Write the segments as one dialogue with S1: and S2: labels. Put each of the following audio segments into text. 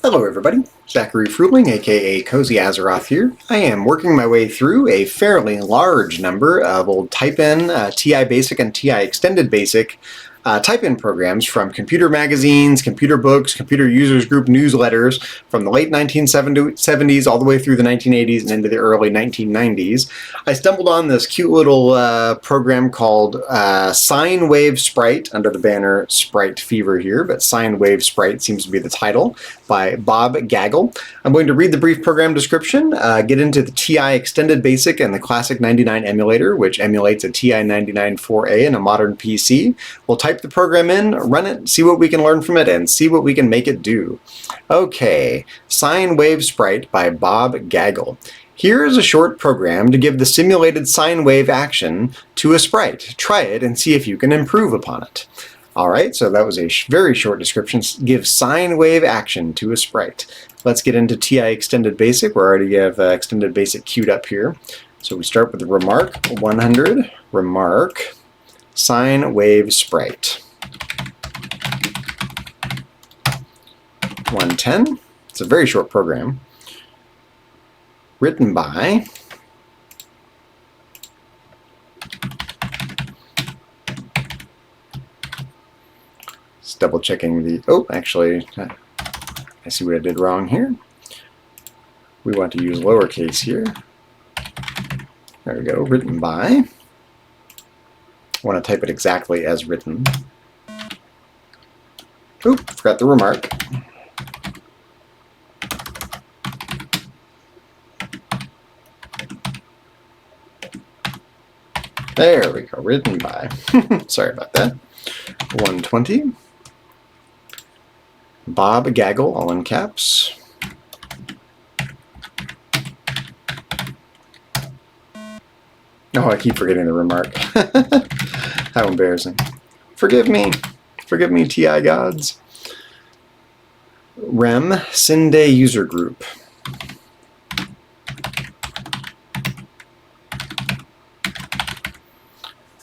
S1: Hello everybody, Zachary Fruling, aka Cozy Azeroth here. I am working my way through a fairly large number of old type-in, TI Basic and TI Extended Basic type-in programs from computer magazines, computer books, computer users group newsletters from the late 1970s all the way through the 1980s and into the early 1990s. I stumbled on this cute little program called Sine-Wave Sprite under the banner Sprite Fever here, but Sine-Wave Sprite seems to be the title, by Bob Gagle. I'm going to read the brief program description, get into the TI Extended Basic and the Classic 99 emulator, which emulates a TI-99 4A in a modern PC. We'll type the program in, run it, see what we can learn from it, and see what we can make it do. Okay, Sine-Wave Sprite by Bob Gagle. Here is a short program to give the simulated sine wave action to a sprite. Try it and see if you can improve upon it. Alright, so that was a very short description. Give sine wave action to a sprite. Let's get into TI Extended Basic. We already have Extended Basic queued up here. So we start with the remark 100, remark, sine wave sprite. 110, it's a very short program. Written by just double checking the, oh, actually, I see what I did wrong here. We want to use lowercase here. There we go, written by. I want to type it exactly as written. Oop, forgot the remark. There we go, written by. Sorry about that. 120. Bob Gagle, all in caps. Oh, I keep forgetting the remark. How embarrassing. Forgive me, TI gods. Rem, Cin-Day user group.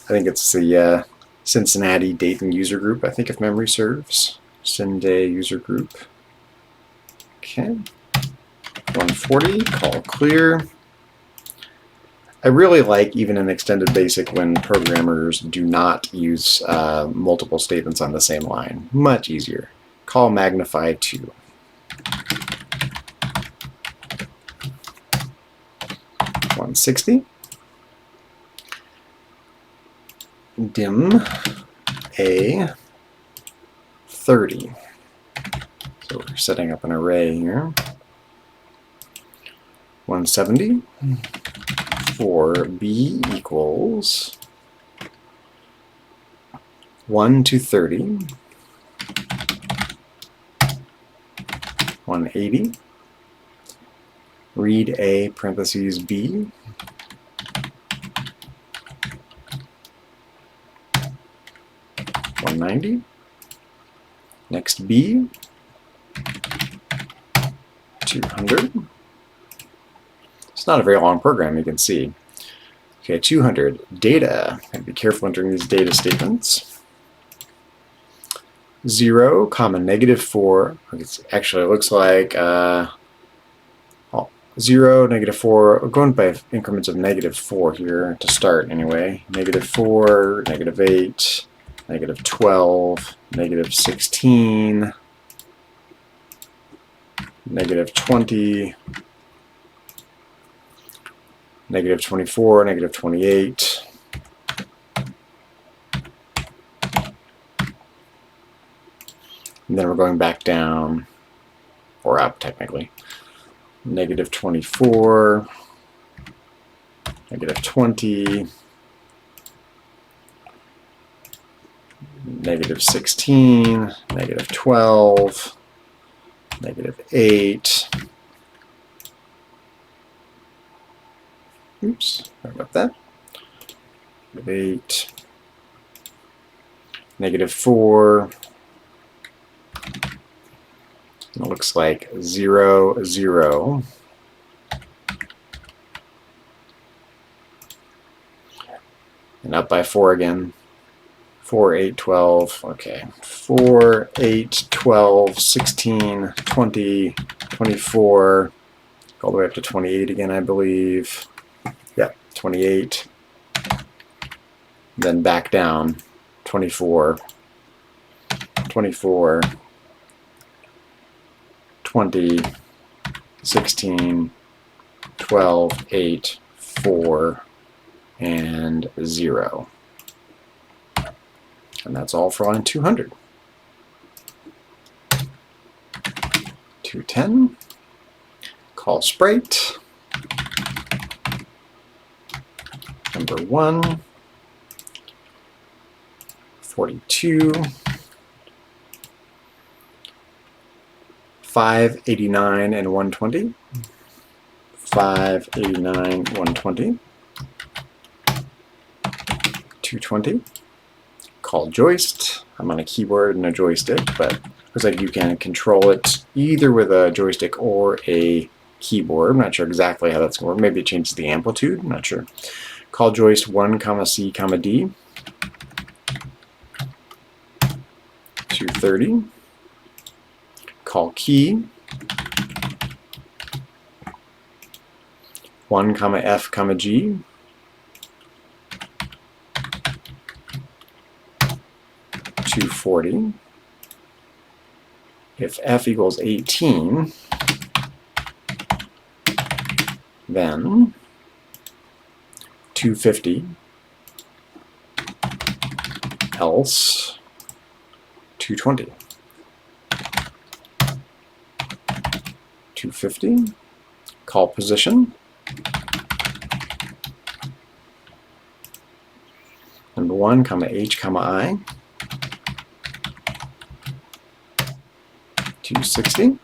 S1: I think it's the Cincinnati Dayton user group, I think, if memory serves. Cin-Day user group. Okay. 140, call clear. I really like, even in Extended Basic, when programmers do not use multiple statements on the same line. Much easier. Call magnify 2. $160. Dim a 30. So we're setting up an array here. 170 for b equals 1 to 30. 180. Read a parentheses b. 190. Next B. 200. It's not a very long program, you can see. Okay, 200. Data. Be careful entering these data statements. 0, comma, -4. Actually, it looks like 0, -4. We're going by increments of -4 here to start anyway. -4, -8. -12, -16, -20, -24, -28, and then we're going back down, or up technically. -24, -20, -16, -12, -8. Oops, sorry about that. -8, -4. It looks like 0, 0. And up by 4 again. 4, 8, 12, okay, 4, 8, 12, 16, 20, 24, all the way up to 28 again, I believe. Yeah, 28. Then back down, 24, 24, 20, 16, 12, 8, 4, and 0. And that's all for line 200. 210, call Sprite. Number 1, 42, 589 and 120. 589, 120. 220. Call joist. I'm on a keyboard and a joystick, but looks like you can control it either with a joystick or a keyboard. I'm not sure exactly how that's going to work. Maybe it changes the amplitude. I'm not sure. Call joist 1, C, D. 230. Call key 1, F, G. 240. If F equals 18, then 250, else 220. 250, call position. Number 1, H, I. 260.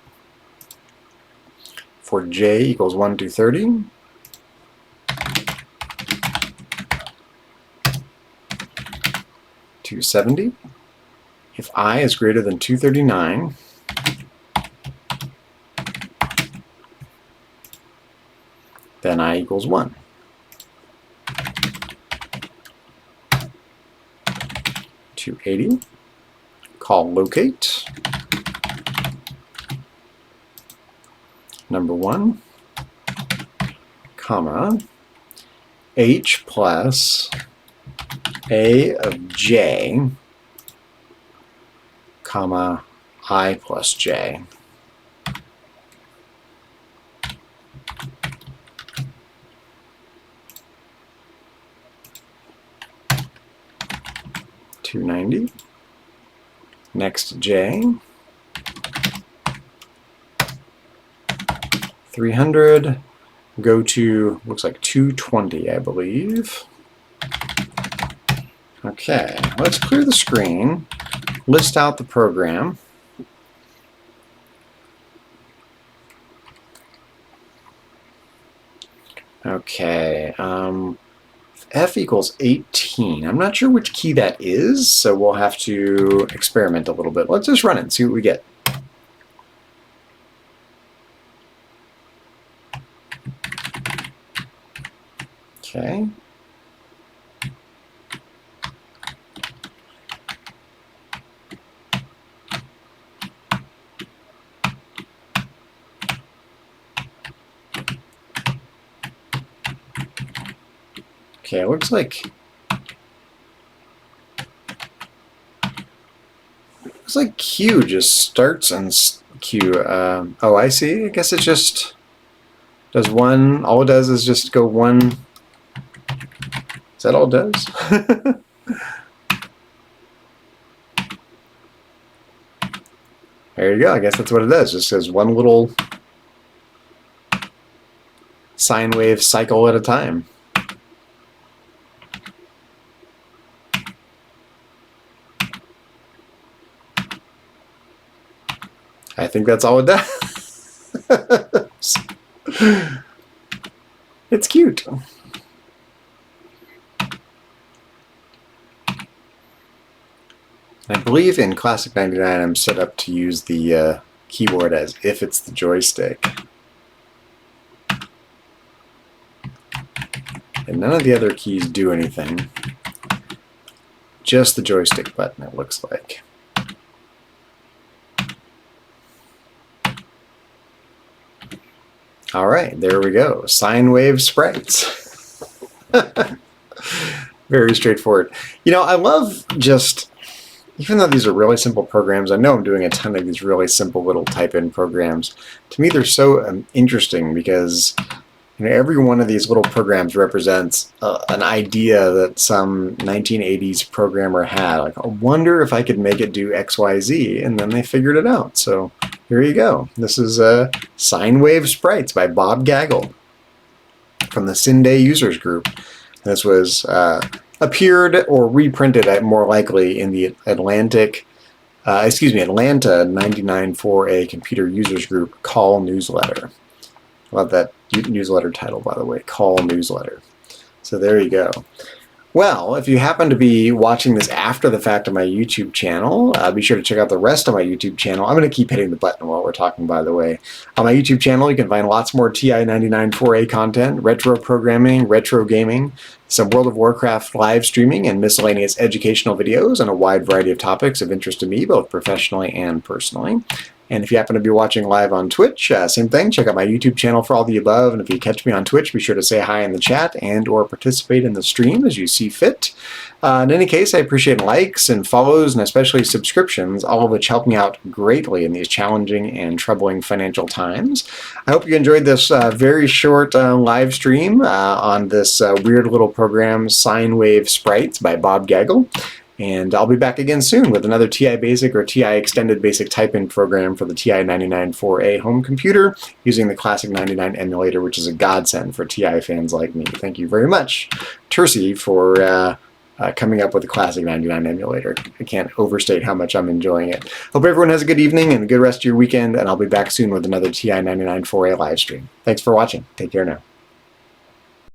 S1: For J equals 1 to 30. $270. If I is greater than 239, then I equals 1. $280. Call locate. Number 1, H plus A of J, I plus J. $290. Next J. 300, go to, looks like 220, I believe. Okay, let's clear the screen, list out the program. Okay, F equals 18. I'm not sure which key that is, so we'll have to experiment a little bit. Let's just run it and see what we get. Okay. Okay, it looks like Q just starts and Q. Oh, I see. I guess it just does one. All it does is just go one. Is that all it does? There you go. I guess that's what it does. Just says one little sine wave cycle at a time. I think that's all it does. It's cute. I believe in Classic 99 I'm set up to use the keyboard as if it's the joystick. And none of the other keys do anything. just the joystick button, it looks like. All right, there we go. Sine-Wave Sprites. Very straightforward. You know, I love just, even though these are really simple programs, I know I'm doing a ton of these really simple little type-in programs. To me, they're so interesting because every one of these little programs represents an idea that some 1980s programmer had. Like, I wonder if I could make it do XYZ, and then they figured it out. So here you go. This is Sine-Wave Sprites by Bob Gagle from the Cin-Day users group. This was appeared or reprinted, more likely, in the Atlanta 99 for a computer users group call newsletter. Love that newsletter title, by the way, call newsletter. So there you go. Well, if you happen to be watching this after the fact on my YouTube channel, be sure to check out the rest of my YouTube channel. I'm going to keep hitting the button while we're talking, by the way. On my YouTube channel, you can find lots more TI-99 4A content, retro programming, retro gaming, some World of Warcraft live streaming, and miscellaneous educational videos on a wide variety of topics of interest to me, both professionally and personally. And if you happen to be watching live on Twitch, same thing, check out my YouTube channel for all the above. And if you catch me on Twitch, be sure to say hi in the chat and or participate in the stream as you see fit. In any case, I appreciate likes and follows and especially subscriptions, all of which help me out greatly in these challenging and troubling financial times. I hope you enjoyed this very short live stream on this weird little program, Sine-Wave Sprites by Bob Gagle. And I'll be back again soon with another TI Basic or TI Extended Basic type-in program for the TI-99 4A home computer using the Classic 99 emulator, which is a godsend for TI fans like me. Thank you very much, Tercy, for coming up with the Classic 99 emulator. I can't overstate how much I'm enjoying it. Hope everyone has a good evening and a good rest of your weekend, and I'll be back soon with another TI-99 4A live stream. Thanks for watching. Take care now.